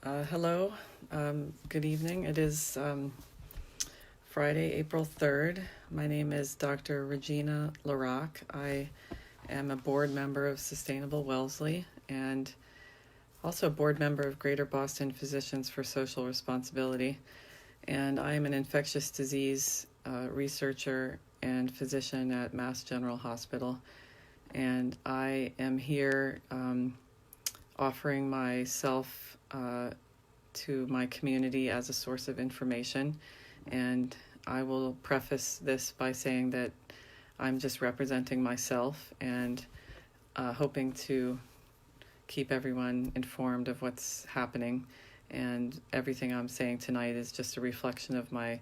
Hello, good evening. It is Friday, April 3rd. My name is Dr. Regina LaRocque. I am a board member of Sustainable Wellesley and also a board member of Greater Boston Physicians for Social Responsibility. And I am an infectious disease researcher and physician at Mass General Hospital. And I am here offering myself to my community as a source of information. And I will preface this by saying that I'm just representing myself and hoping to keep everyone informed of what's happening. And everything I'm saying tonight is just a reflection of my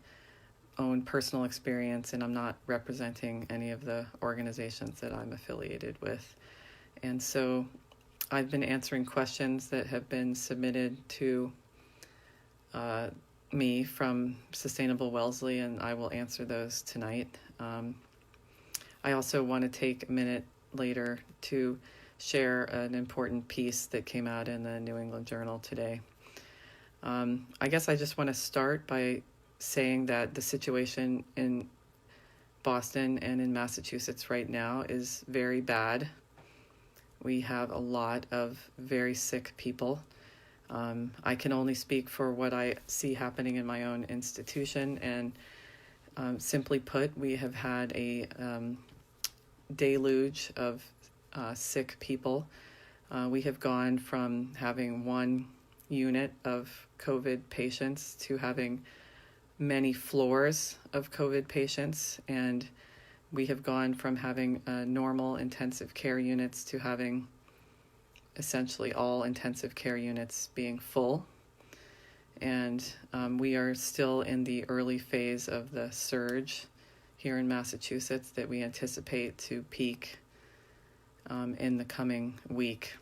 own personal experience, and I'm not representing any of the organizations that I'm affiliated with. And so I've been answering questions that have been submitted to me from Sustainable Wellesley, and I will answer those tonight. I also want to take a minute later to share an important piece that came out in the New England Journal today. I guess I just want to start by saying that the situation in Boston and in Massachusetts right now is very bad. We have a lot of very sick people. I can only speak for what I see happening in my own institution, and simply put, we have had a deluge of sick people. We have gone from having one unit of COVID patients to having many floors of COVID patients, and we have gone from having normal intensive care units to having essentially all intensive care units being full. And we are still in the early phase of the surge here in Massachusetts that we anticipate to peak in the coming week.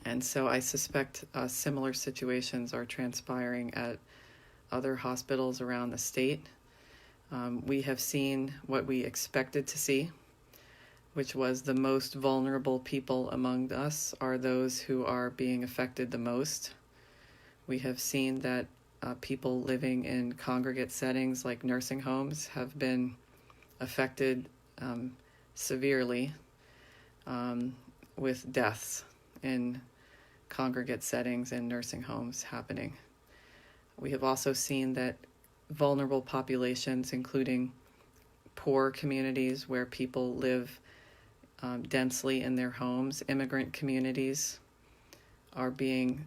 And so I suspect similar situations are transpiring at other hospitals around the state. We have seen what we expected to see, which was the most vulnerable people among us are those who are being affected the most. We have seen that people living in congregate settings like nursing homes have been affected severely with deaths in congregate settings and nursing homes happening. We have also seen that vulnerable populations, including poor communities where people live densely in their homes, immigrant communities, are being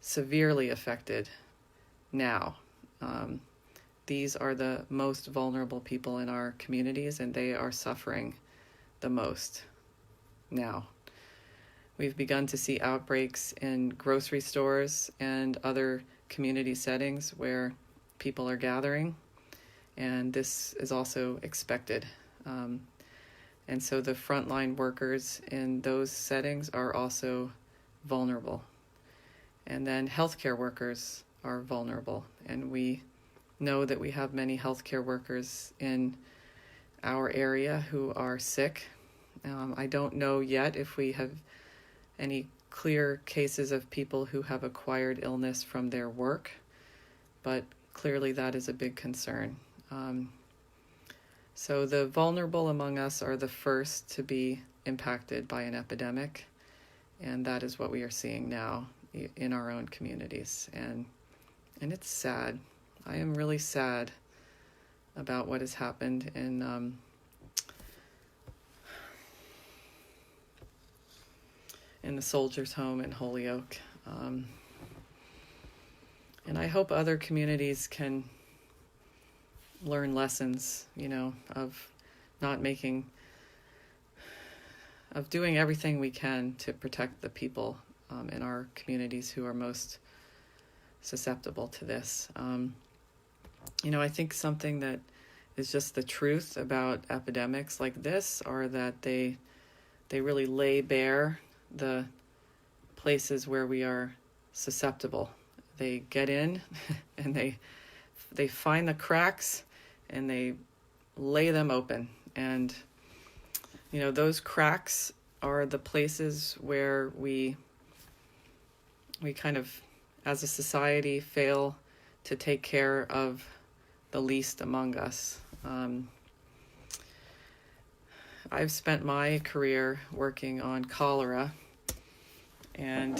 severely affected now. These are the most vulnerable people in our communities, and they are suffering the most now. We've begun to see outbreaks in grocery stores and other community settings where people are gathering, and this is also expected. And so the frontline workers in those settings are also vulnerable. And then healthcare workers are vulnerable. And we know that we have many healthcare workers in our area who are sick. I don't know yet if we have any clear cases of people who have acquired illness from their work, but clearly that is a big concern. So the vulnerable among us are the first to be impacted by an epidemic, and that is what we are seeing now in our own communities. And it's sad. I am really sad about what has happened in the Soldiers' Home in Holyoke. And I hope other communities can learn lessons, of doing everything we can to protect the people in our communities who are most susceptible to this. I think something that is just the truth about epidemics like this are that they really lay bare the places where we are susceptible. They get in and they find the cracks and they lay them open. And, those cracks are the places where we we kind of, as a society, fail to take care of the least among us. I've spent my career working on cholera, and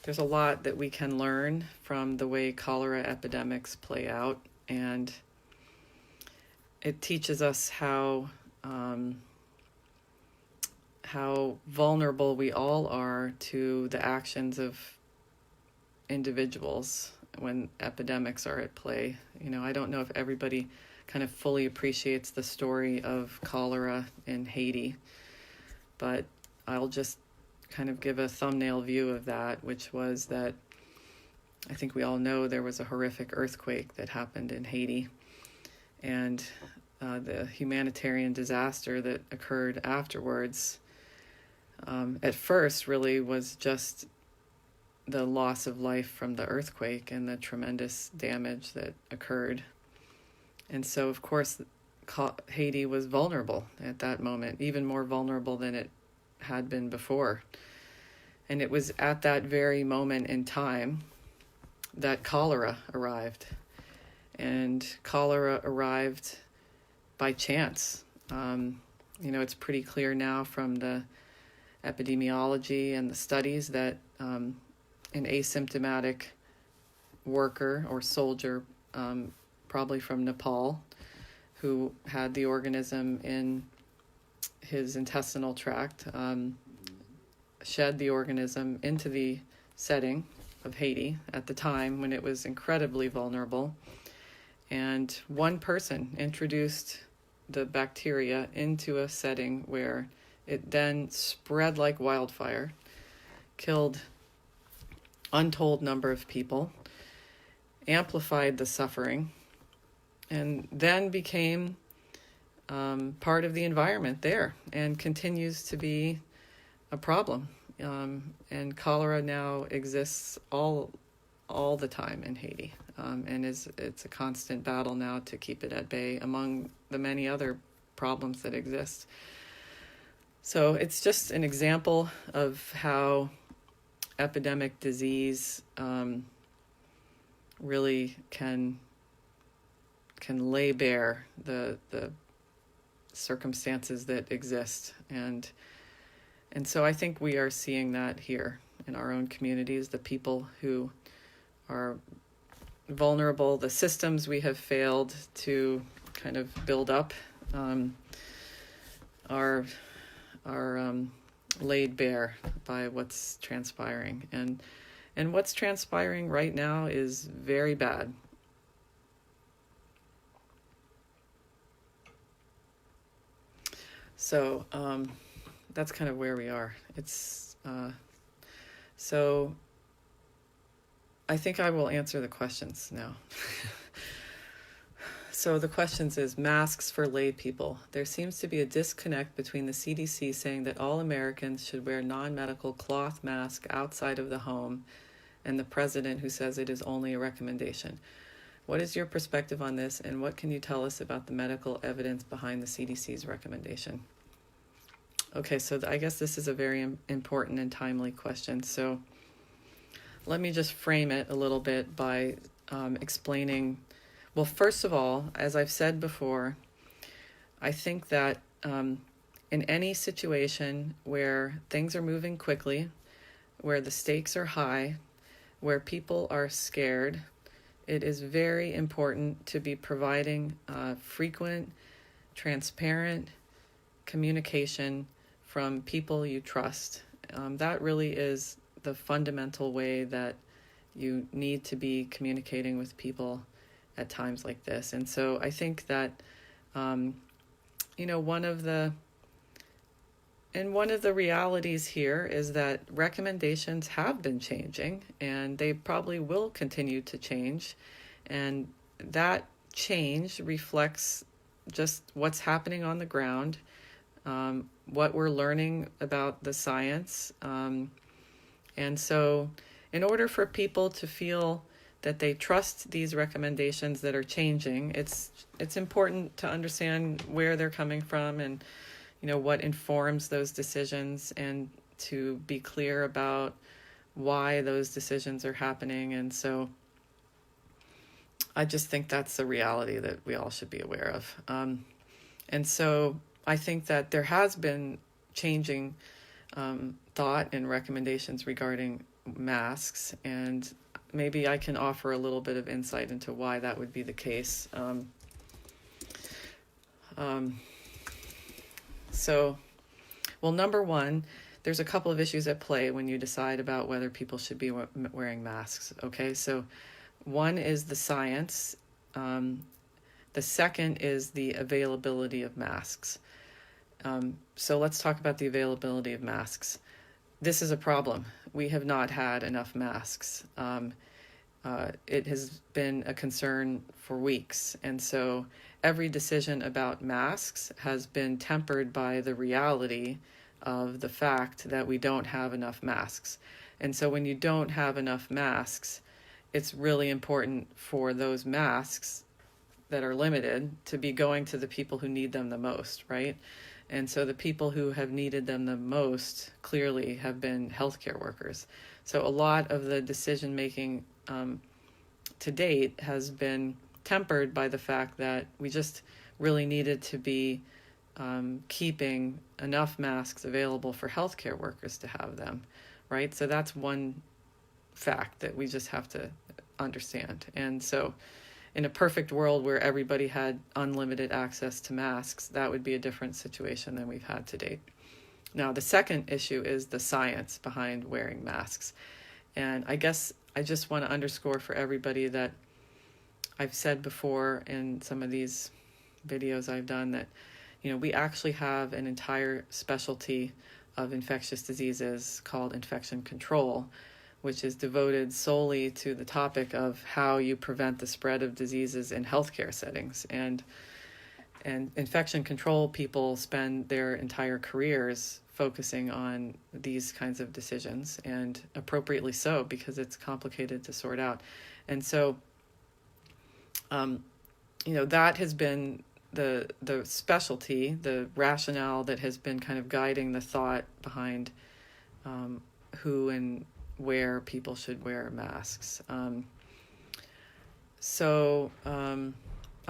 there's a lot that we can learn from the way cholera epidemics play out, and it teaches us how vulnerable we all are to the actions of individuals when epidemics are at play. I don't know if everybody kind of fully appreciates the story of cholera in Haiti, but I'll just kind of give a thumbnail view of that, which was that I think we all know there was a horrific earthquake that happened in Haiti, and the humanitarian disaster that occurred afterwards at first really was just the loss of life from the earthquake and the tremendous damage that occurred. And so, of course, Haiti was vulnerable at that moment, even more vulnerable than it had been before. And it was at that very moment in time that cholera arrived. And cholera arrived by chance. It's pretty clear now from the epidemiology and the studies that an asymptomatic worker or soldier, probably from Nepal, who had the organism in his intestinal tract, shed the organism into the setting of Haiti at the time when it was incredibly vulnerable. And one person introduced the bacteria into a setting where it then spread like wildfire, killed untold number of people, amplified the suffering, and then became part of the environment there and continues to be a problem. And cholera now exists all the time in Haiti, and it's a constant battle now to keep it at bay among the many other problems that exist. So it's just an example of how epidemic disease really can lay bare the circumstances that exist, and so I think we are seeing that here in our own communities. The people who are vulnerable, the systems we have failed to kind of build up are laid bare by what's transpiring, and what's transpiring right now is very bad. So that's kind of where we are. So I think I will answer the questions now. So the questions is masks for lay people. There seems to be a disconnect between the CDC saying that all Americans should wear non-medical cloth masks outside of the home and the president who says it is only a recommendation. What is your perspective on this, and what can you tell us about the medical evidence behind the CDC's recommendation? Okay, so I guess this is a very important and timely question. So let me just frame it a little bit by explaining. Well, first of all, as I've said before, I think that in any situation where things are moving quickly, where the stakes are high, where people are scared, it is very important to be providing frequent, transparent communication from people you trust. That really is the fundamental way that you need to be communicating with people at times like this. And so I think that, one of the realities here is that recommendations have been changing, and they probably will continue to change. And that change reflects just what's happening on the ground, what we're learning about the science. And so in order for people to feel that they trust these recommendations that are changing, it's important to understand where they're coming from and, what informs those decisions, and to be clear about why those decisions are happening. And so I just think that's a reality that we all should be aware of. And so I think that there has been changing thought and recommendations regarding masks, and maybe I can offer a little bit of insight into why that would be the case. Well, number one, there's a couple of issues at play when you decide about whether people should be wearing masks. Okay, so one is the science. The second is the availability of masks. So let's talk about the availability of masks. This is a problem. We have not had enough masks. It has been a concern for weeks. And so every decision about masks has been tempered by the reality of the fact that we don't have enough masks. And so when you don't have enough masks, it's really important for those masks that are limited to be going to the people who need them the most, right? And so the people who have needed them the most clearly have been healthcare workers. So a lot of the decision making to date has been tempered by the fact that we just really needed to be keeping enough masks available for healthcare workers to have them, right? So that's one fact that we just have to understand. And so in a perfect world where everybody had unlimited access to masks, that would be a different situation than we've had to date. Now, the second issue is the science behind wearing masks. And I guess I just want to underscore for everybody that I've said before in some of these videos I've done that, we actually have an entire specialty of infectious diseases called infection control, which is devoted solely to the topic of how you prevent the spread of diseases in healthcare settings. And infection control people spend their entire careers focusing on these kinds of decisions, and appropriately so, because it's complicated to sort out. And so, that has been the specialty, the rationale that has been kind of guiding the thought behind who and where people should wear masks. I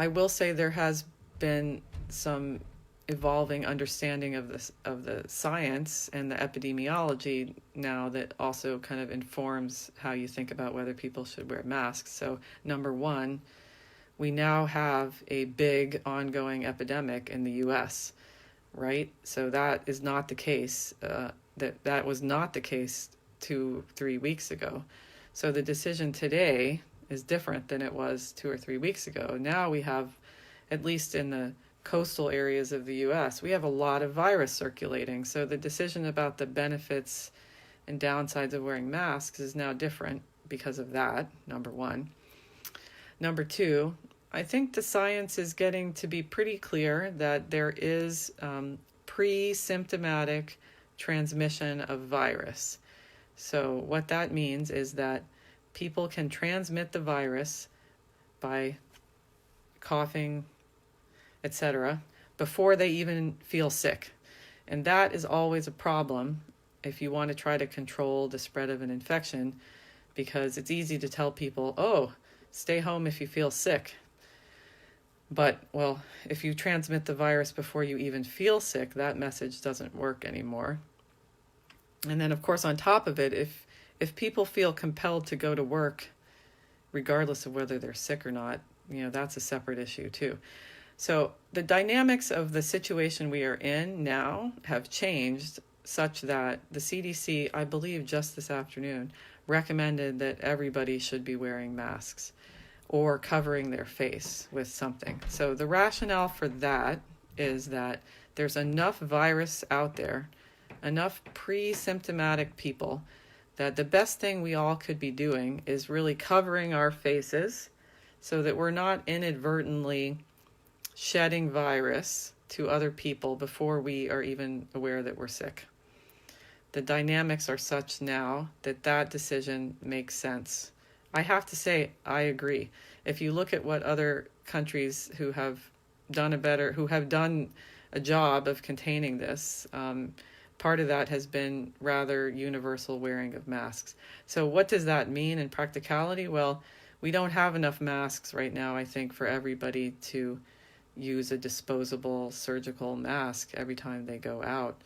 will say there has been some evolving understanding of the science and the epidemiology now that also kind of informs how you think about whether people should wear masks. So number one, we now have a big ongoing epidemic in the U.S., right? So that is not the case. That was not the case 2-3 weeks ago. So the decision today is different than it was 2 or 3 weeks ago. Now we have, at least in the coastal areas of the U.S., we have a lot of virus circulating. So the decision about the benefits and downsides of wearing masks is now different because of that, number one. Number two, I think the science is getting to be pretty clear that there is pre-symptomatic transmission of virus. So what that means is that people can transmit the virus by coughing, etc., before they even feel sick. And that is always a problem if you want to try to control the spread of an infection, because it's easy to tell people, oh, stay home if you feel sick. But, well, if you transmit the virus before you even feel sick, that message doesn't work anymore. And then, of course, on top of it, if people feel compelled to go to work, regardless of whether they're sick or not, that's a separate issue too. So the dynamics of the situation we are in now have changed such that the CDC, I believe just this afternoon, recommended that everybody should be wearing masks or covering their face with something. So the rationale for that is that there's enough virus out there, enough pre-symptomatic people, that the best thing we all could be doing is really covering our faces so that we're not inadvertently shedding virus to other people before we are even aware that we're sick. The dynamics are such now that decision makes sense. I have to say, I agree. If you look at what other countries who have done a job of containing this, part of that has been rather universal wearing of masks. So what does that mean in practicality? Well, we don't have enough masks right now, I think, for everybody to use a disposable surgical mask every time they go out.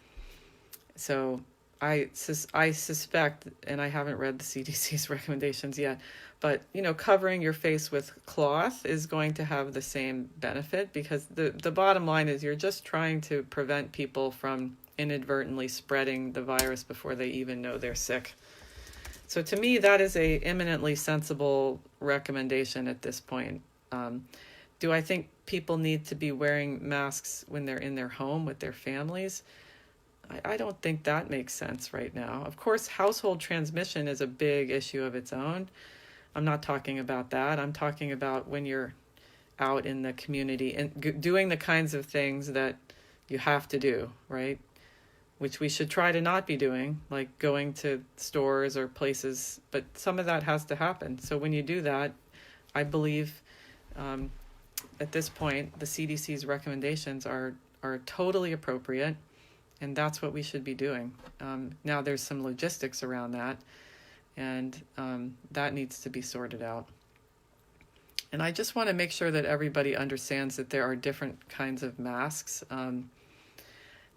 So I suspect, and I haven't read the CDC's recommendations yet, but covering your face with cloth is going to have the same benefit, because the bottom line is you're just trying to prevent people from inadvertently spreading the virus before they even know they're sick. So to me, that is a eminently sensible recommendation at this point. Do I think people need to be wearing masks when they're in their home with their families? I don't think that makes sense right now. Of course, household transmission is a big issue of its own. I'm not talking about that. I'm talking about when you're out in the community and doing the kinds of things that you have to do, right? Which we should try to not be doing, like going to stores or places, but some of that has to happen. So when you do that, I believe at this point, the CDC's recommendations are totally appropriate, and that's what we should be doing. Now there's some logistics around that, and that needs to be sorted out. And I just want to make sure that everybody understands that there are different kinds of masks.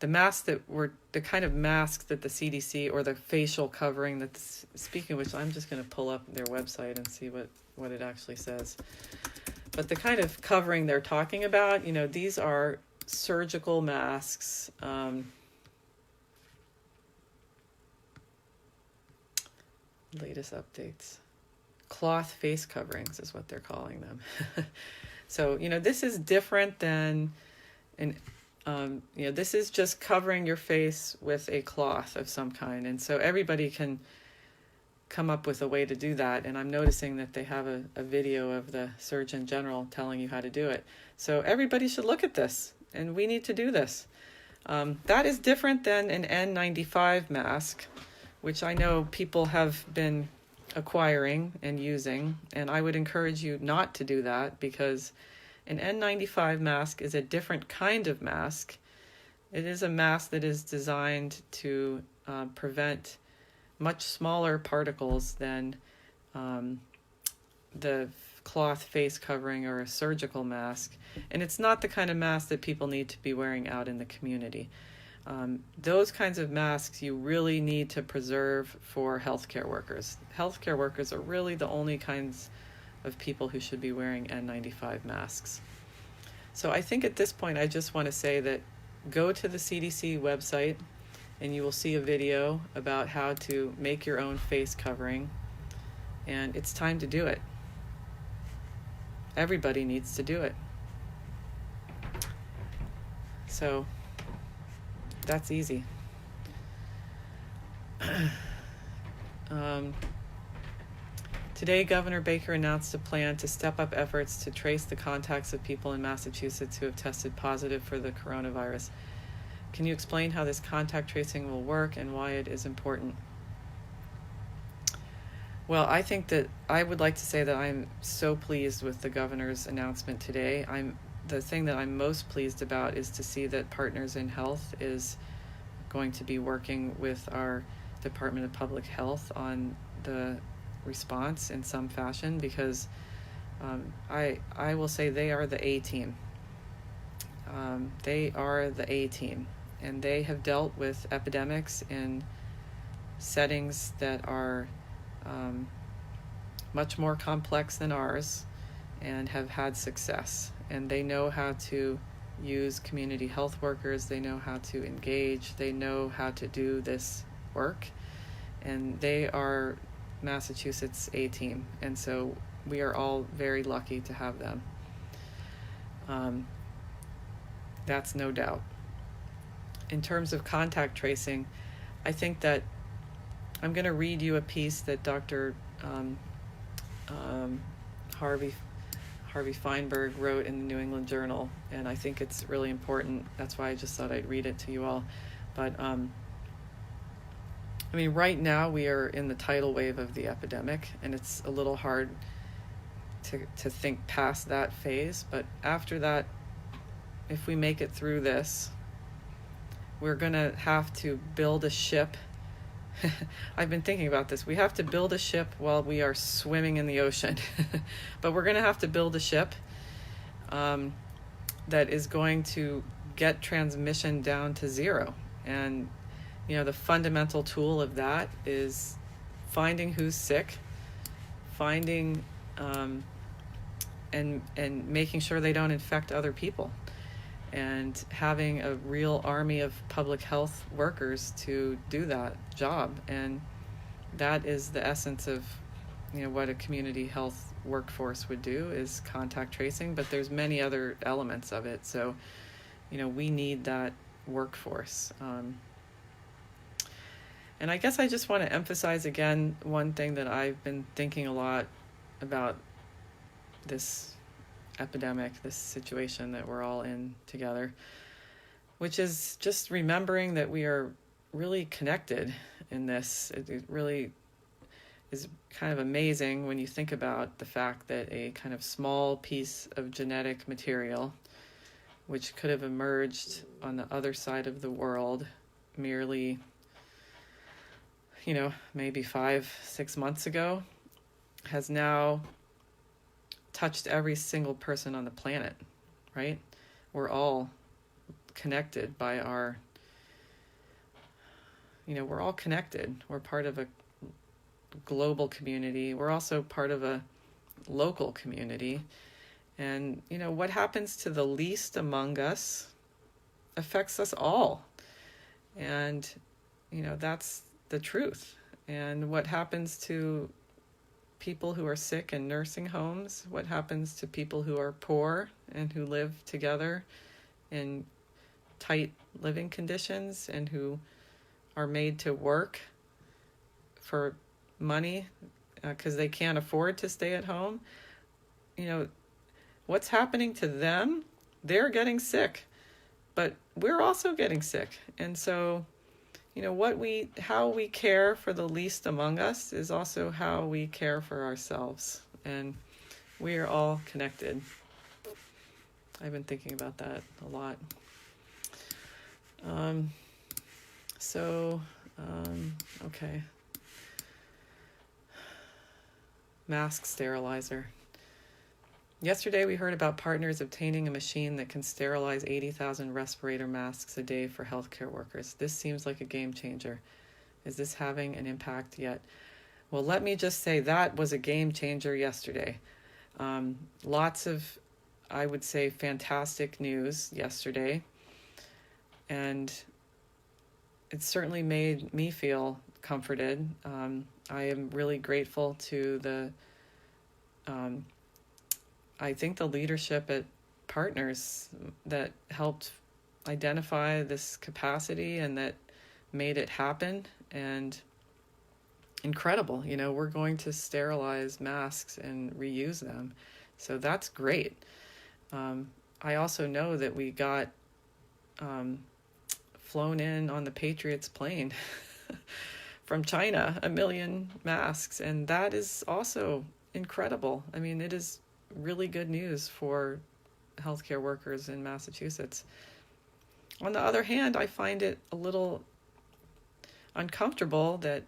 The kind of masks that the CDC, or the facial covering that, speaking of which, I'm just going to pull up their website and see what it actually says. But the kind of covering they're talking about, these are surgical masks. Latest updates. Cloth face coverings is what they're calling them. So, this is different than this is just covering your face with a cloth of some kind. And so everybody can come up with a way to do that. And I'm noticing that they have a video of the Surgeon General telling you how to do it. So everybody should look at this, and we need to do this. That is different than an N95 mask, which I know people have been acquiring and using, and I would encourage you not to do that, because an N95 mask is a different kind of mask. It is a mask that is designed to prevent much smaller particles than the cloth face covering or a surgical mask. And it's not the kind of mask that people need to be wearing out in the community. Those kinds of masks you really need to preserve for healthcare workers. Healthcare workers are really the only kinds of people who should be wearing N95 masks. So I think at this point I just want to say that go to the CDC website and you will see a video about how to make your own face covering, and it's time to do it. Everybody needs to do it. So that's easy. Today, Governor Baker announced a plan to step up efforts to trace the contacts of people in Massachusetts who have tested positive for the coronavirus. Can you explain how this contact tracing will work and why it is important? Well, I think that I would like to say that I'm so pleased with the governor's announcement today. The thing that I'm most pleased about is to see that Partners in Health is going to be working with our Department of Public Health on the response in some fashion, because I will say they are the A-team. They are the A-team, and they have dealt with epidemics in settings that are much more complex than ours and have had success. And they know how to use community health workers, they know how to engage, they know how to do this work, and they are Massachusetts A-team, and so we are all very lucky to have them. That's no doubt. In terms of contact tracing, I think that I'm going to read you a piece that Dr. Harvey Fineberg wrote in the New England Journal, and I think it's really important. That's why I just thought I'd read it to you all. But right now we are in the tidal wave of the epidemic, and it's a little hard to think past that phase. But after that, if we make it through this, we're going to have to build a ship. I've been thinking about this. We have to build a ship while we are swimming in the ocean. But we're going to have to build a ship that is going to get transmission down to zero. And, the fundamental tool of that is finding who's sick, finding and making sure they don't infect other people, and having a real army of public health workers to do that job. And that is the essence of what a community health workforce would do, is contact tracing, but there's many other elements of it. So we need that workforce. And I guess I just want to emphasize again one thing that I've been thinking a lot about this epidemic, this situation that we're all in together, which is just remembering that we are really connected in this. It really is kind of amazing when you think about the fact that a kind of small piece of genetic material, which could have emerged on the other side of the world merely, maybe 5-6 months ago, has now touched every single person on the planet, right? We're all connected by our, we're all connected. We're part of a global community. We're also part of a local community. And, what happens to the least among us affects us all. And, that's the truth. And what happens to people who are sick in nursing homes, what happens to people who are poor and who live together in tight living conditions and who are made to work for money because they can't afford to stay at home, what's happening to them? They're getting sick, but we're also getting sick. And so how we care for the least among us is also how we care for ourselves. And we are all connected. I've been thinking about that a lot. Okay. Mask sterilizer. Yesterday, we heard about partners obtaining a machine that can sterilize 80,000 respirator masks a day for healthcare workers. This seems like a game changer. Is this having an impact yet? Well, let me just say that was a game changer yesterday. Lots of, I would say, fantastic news yesterday. And it certainly made me feel comforted. I am really grateful to I think the leadership at Partners that helped identify this capacity and that made it happen. And incredible, we're going to sterilize masks and reuse them. So that's great. I also know that we got flown in on the Patriots plane from China, 1 million masks. And that is also incredible. I mean, it is really good news for healthcare workers in Massachusetts. On the other hand, I find it a little uncomfortable that,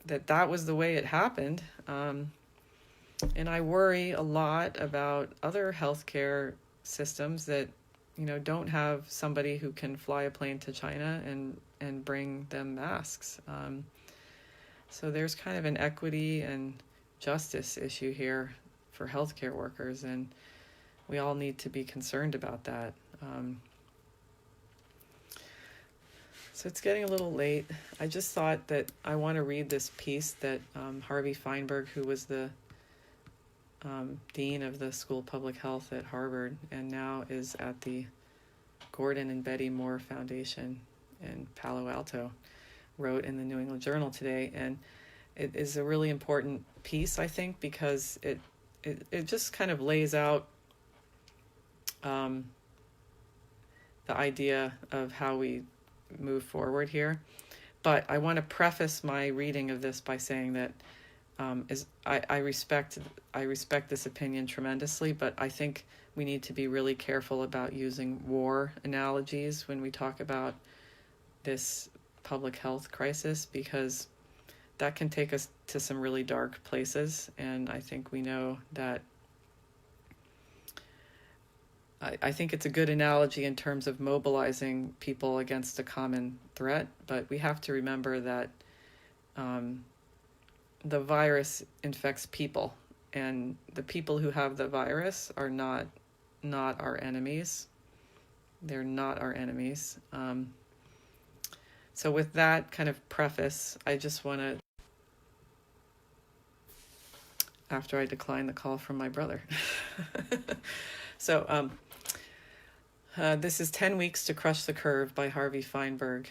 that was the way it happened. And I worry a lot about other healthcare systems that, don't have somebody who can fly a plane to China and bring them masks. So there's kind of an equity and justice issue here for healthcare workers, and we all need to be concerned about that. So it's getting a little late. I just thought that I want to read this piece that Harvey Fineberg, who was the dean of the School of Public Health at Harvard and now is at the Gordon and Betty Moore Foundation in Palo Alto, wrote in the New England Journal today. And it is a really important piece, I think, because it just kind of lays out the idea of how we move forward here. But I want to preface my reading of this by saying that I respect this opinion tremendously, but I think we need to be really careful about using war analogies when we talk about this public health crisis, because that can take us to some really dark places. And I think we know that I think it's a good analogy in terms of mobilizing people against a common threat, but we have to remember that the virus infects people, and the people who have the virus are not our enemies. They're not our enemies. So with that kind of preface, I just want to, after I decline the call from my brother. So this is 10 Weeks to Crush the Curve by Harvey Fineberg.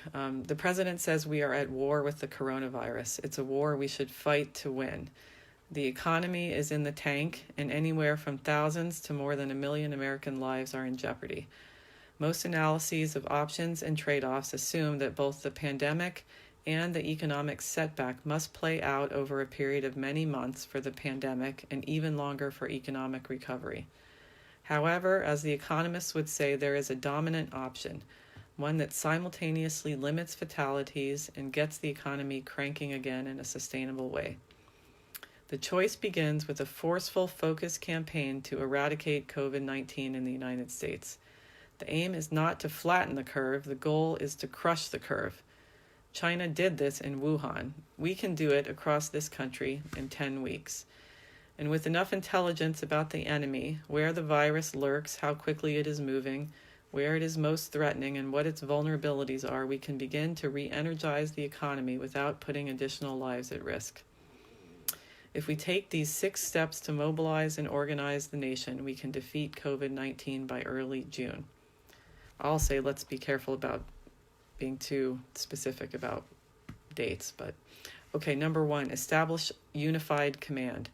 The president says we are at war with the coronavirus. It's a war we should fight to win. The economy is in the tank, and anywhere from thousands to more than 1 million American lives are in jeopardy. Most analyses of options and trade-offs assume that both the pandemic and the economic setback must play out over a period of many months for the pandemic and even longer for economic recovery. However, as the economists would say, there is a dominant option, one that simultaneously limits fatalities and gets the economy cranking again in a sustainable way. The choice begins with a forceful, focused campaign to eradicate COVID-19 in the United States. The aim is not to flatten the curve, the goal is to crush the curve. China did this in Wuhan. We can do it across this country in 10 weeks. And with enough intelligence about the enemy, where the virus lurks, how quickly it is moving, where it is most threatening, and what its vulnerabilities are, we can begin to re-energize the economy without putting additional lives at risk. If we take these 6 steps to mobilize and organize the nation, we can defeat COVID-19 by early June. I'll say let's be careful about being too specific about dates, but okay, number 1, establish unified command.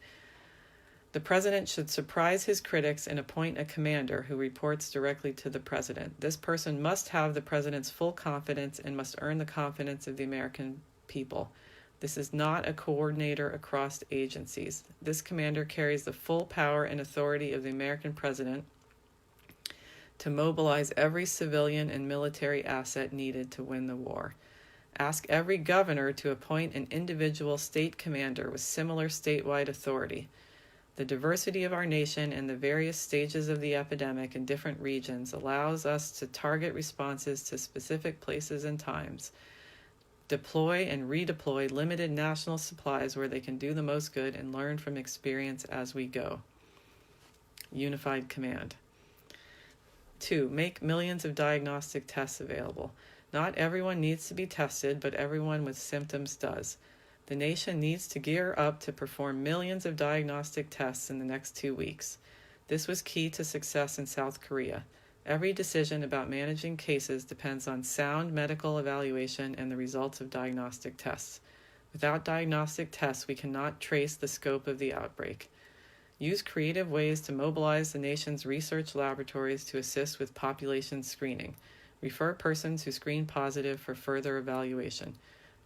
The president should surprise his critics and appoint a commander who reports directly to the president. This person must have the president's full confidence and must earn the confidence of the American people. This is not a coordinator across agencies. This commander carries the full power and authority of the American president to mobilize every civilian and military asset needed to win the war. Ask every governor to appoint an individual state commander with similar statewide authority. The diversity of our nation and the various stages of the epidemic in different regions allows us to target responses to specific places and times, deploy and redeploy limited national supplies where they can do the most good, and learn from experience as we go. Unified command. 2, make millions of diagnostic tests available. Not everyone needs to be tested, but everyone with symptoms does. The nation needs to gear up to perform millions of diagnostic tests in the next 2 weeks. This was key to success in South Korea. Every decision about managing cases depends on sound medical evaluation and the results of diagnostic tests. Without diagnostic tests, we cannot trace the scope of the outbreak. Use creative ways to mobilize the nation's research laboratories to assist with population screening. Refer persons who screen positive for further evaluation.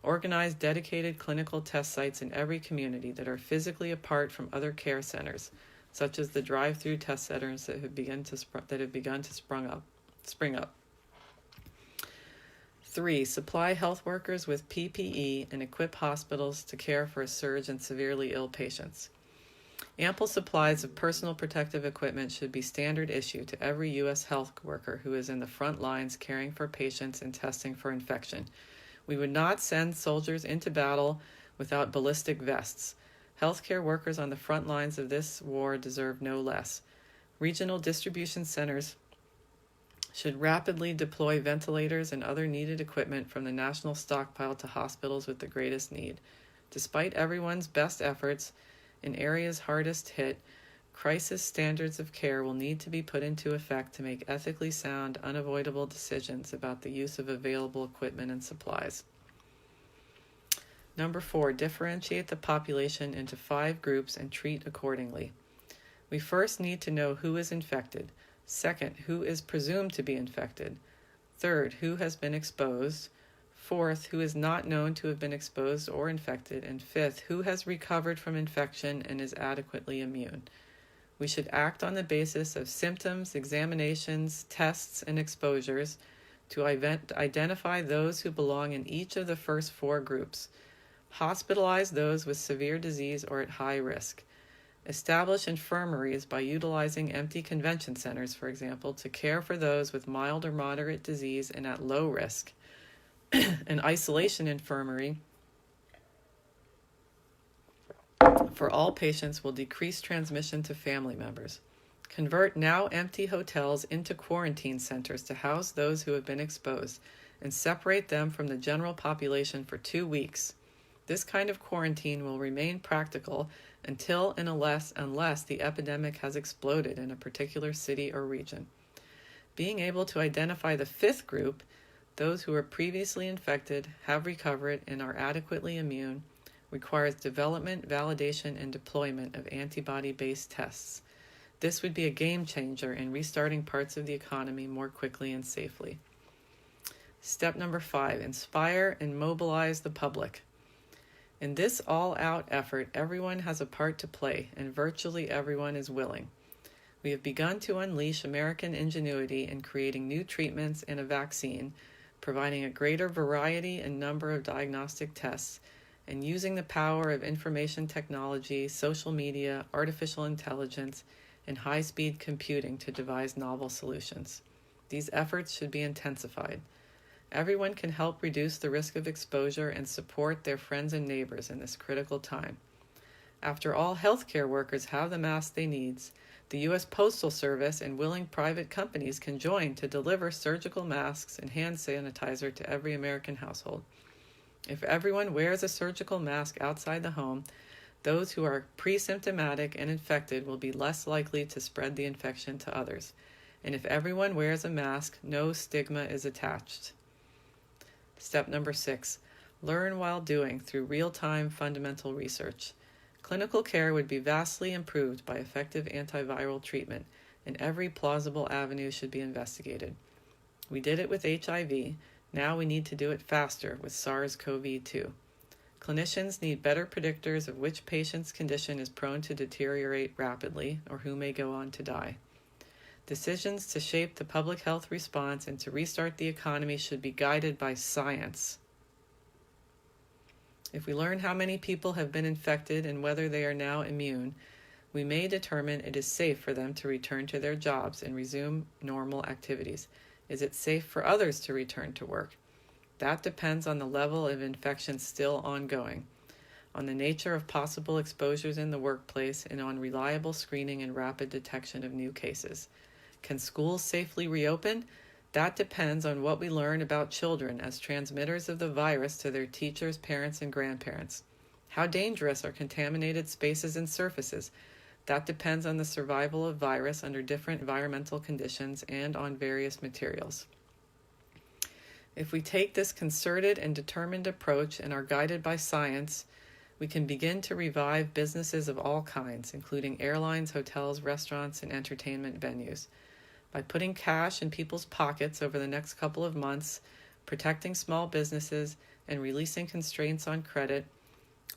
Organize dedicated clinical test sites in every community that are physically apart from other care centers, such as the drive-through test centers that have begun to spring up. 3, supply health workers with PPE and equip hospitals to care for a surge in severely ill patients. Ample supplies of personal protective equipment should be standard issue to every U.S. health worker who is in the front lines caring for patients and testing for infection. We would not send soldiers into battle without ballistic vests. Healthcare workers on the front lines of this war deserve no less. Regional distribution centers should rapidly deploy ventilators and other needed equipment from the national stockpile to hospitals with the greatest need. Despite everyone's best efforts, in areas hardest hit, crisis standards of care will need to be put into effect to make ethically sound, unavoidable decisions about the use of available equipment and supplies. Number 4, differentiate the population into 5 groups and treat accordingly. We first need to know who is infected. Second, who is presumed to be infected. Third, who has been exposed. Fourth, who is not known to have been exposed or infected. And fifth, who has recovered from infection and is adequately immune. We should act on the basis of symptoms, examinations, tests, and exposures to identify those who belong in each of the first four groups. Hospitalize those with severe disease or at high risk. Establish infirmaries by utilizing empty convention centers, for example, to care for those with mild or moderate disease and at low risk. An isolation infirmary for all patients will decrease transmission to family members. Convert now empty hotels into quarantine centers to house those who have been exposed and separate them from the general population for 2 weeks. This kind of quarantine will remain practical until and unless the epidemic has exploded in a particular city or region. Being able to identify the fifth group, those who were previously infected, have recovered, and are adequately immune, requires development, validation, and deployment of antibody-based tests. This would be a game changer in restarting parts of the economy more quickly and safely. Step number 5, inspire and mobilize the public. In this all-out effort, everyone has a part to play, and virtually everyone is willing. We have begun to unleash American ingenuity in creating new treatments and a vaccine, providing a greater variety and number of diagnostic tests, and using the power of information technology, social media, artificial intelligence, and high-speed computing to devise novel solutions. These efforts should be intensified. Everyone can help reduce the risk of exposure and support their friends and neighbors in this critical time. After all, healthcare workers have the masks they need. The U.S. Postal Service and willing private companies can join to deliver surgical masks and hand sanitizer to every American household. If everyone wears a surgical mask outside the home, those who are pre-symptomatic and infected will be less likely to spread the infection to others. And if everyone wears a mask, no stigma is attached. Step number 6, learn while doing through real-time fundamental research. Clinical care would be vastly improved by effective antiviral treatment, and every plausible avenue should be investigated. We did it with HIV. Now we need to do it faster with SARS-CoV-2. Clinicians need better predictors of which patient's condition is prone to deteriorate rapidly or who may go on to die. Decisions to shape the public health response and to restart the economy should be guided by science. If we learn how many people have been infected and whether they are now immune, we may determine it is safe for them to return to their jobs and resume normal activities. Is it safe for others to return to work? That depends on the level of infection still ongoing, on the nature of possible exposures in the workplace, and on reliable screening and rapid detection of new cases. Can schools safely reopen? That depends on what we learn about children as transmitters of the virus to their teachers, parents, and grandparents. How dangerous are contaminated spaces and surfaces? That depends on the survival of virus under different environmental conditions and on various materials. If we take this concerted and determined approach and are guided by science, we can begin to revive businesses of all kinds, including airlines, hotels, restaurants, and entertainment venues. By putting cash in people's pockets over the next couple of months, protecting small businesses, and releasing constraints on credit,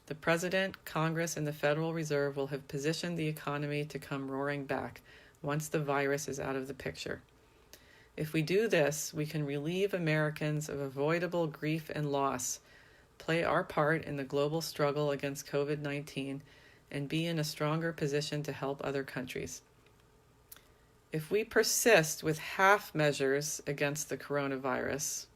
the President, Congress, and the Federal Reserve will have positioned the economy to come roaring back once the virus is out of the picture. If we do this, we can relieve Americans of avoidable grief and loss, play our part in the global struggle against COVID-19, and be in a stronger position to help other countries. If we persist with half measures against the coronavirus,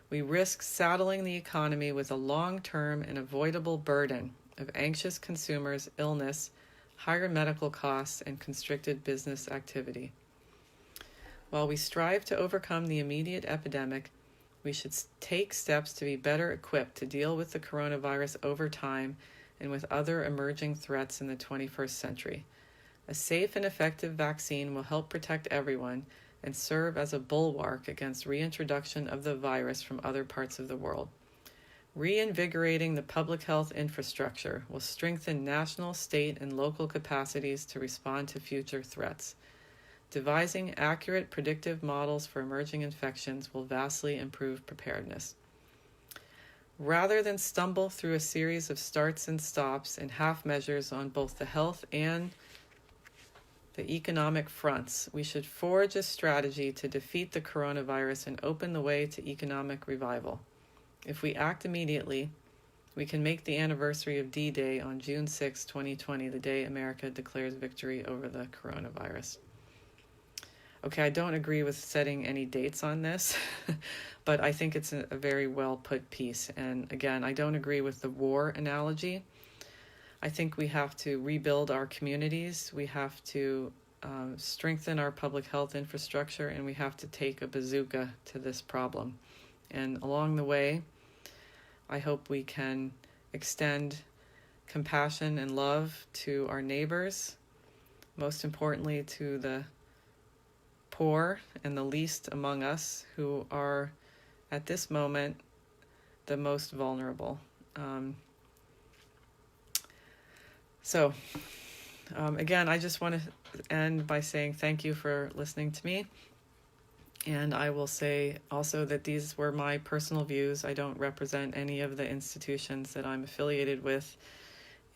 we risk saddling the economy with a long-term and avoidable burden of anxious consumers, illness, higher medical costs, and constricted business activity. While we strive to overcome the immediate epidemic, we should take steps to be better equipped to deal with the coronavirus over time and with other emerging threats in the 21st century. A safe and effective vaccine will help protect everyone and serve as a bulwark against reintroduction of the virus from other parts of the world. Reinvigorating the public health infrastructure will strengthen national, state, and local capacities to respond to future threats. Devising accurate predictive models for emerging infections will vastly improve preparedness. Rather than stumble through a series of starts and stops and half measures on both the health and the economic fronts, we should forge a strategy to defeat the coronavirus and open the way to economic revival. If we act immediately, we can make the anniversary of D-Day on June 6, 2020, the day America declares victory over the coronavirus. Okay, I don't agree with setting any dates on this, but I think it's a very well put piece. And again, I don't agree with the war analogy. I think we have to rebuild our communities. We have to strengthen our public health infrastructure, and we have to take a bazooka to this problem. And along the way, I hope we can extend compassion and love to our neighbors, most importantly to the poor and the least among us, who are at this moment the most vulnerable. Again, I just want to end by saying thank you for listening to me. And I will say also that these were my personal views. I don't represent any of the institutions that I'm affiliated with.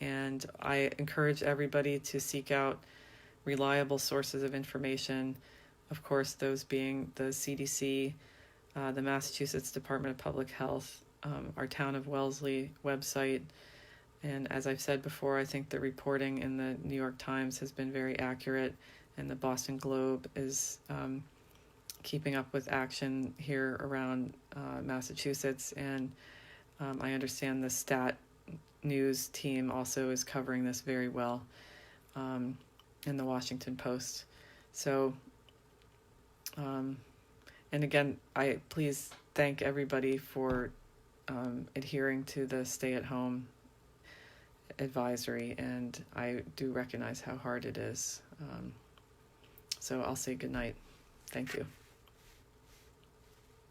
And I encourage everybody to seek out reliable sources of information. Of course, those being the CDC, the Massachusetts Department of Public Health, our Town of Wellesley website. And as I've said before, I think the reporting in the New York Times has been very accurate, and the Boston Globe is keeping up with action here around Massachusetts. And I understand the Stat News team also is covering this very well in the Washington Post. So, and again, I please thank everybody for adhering to the stay-at-home advisory, and I do recognize how hard it is. So I'll say good night. Thank you.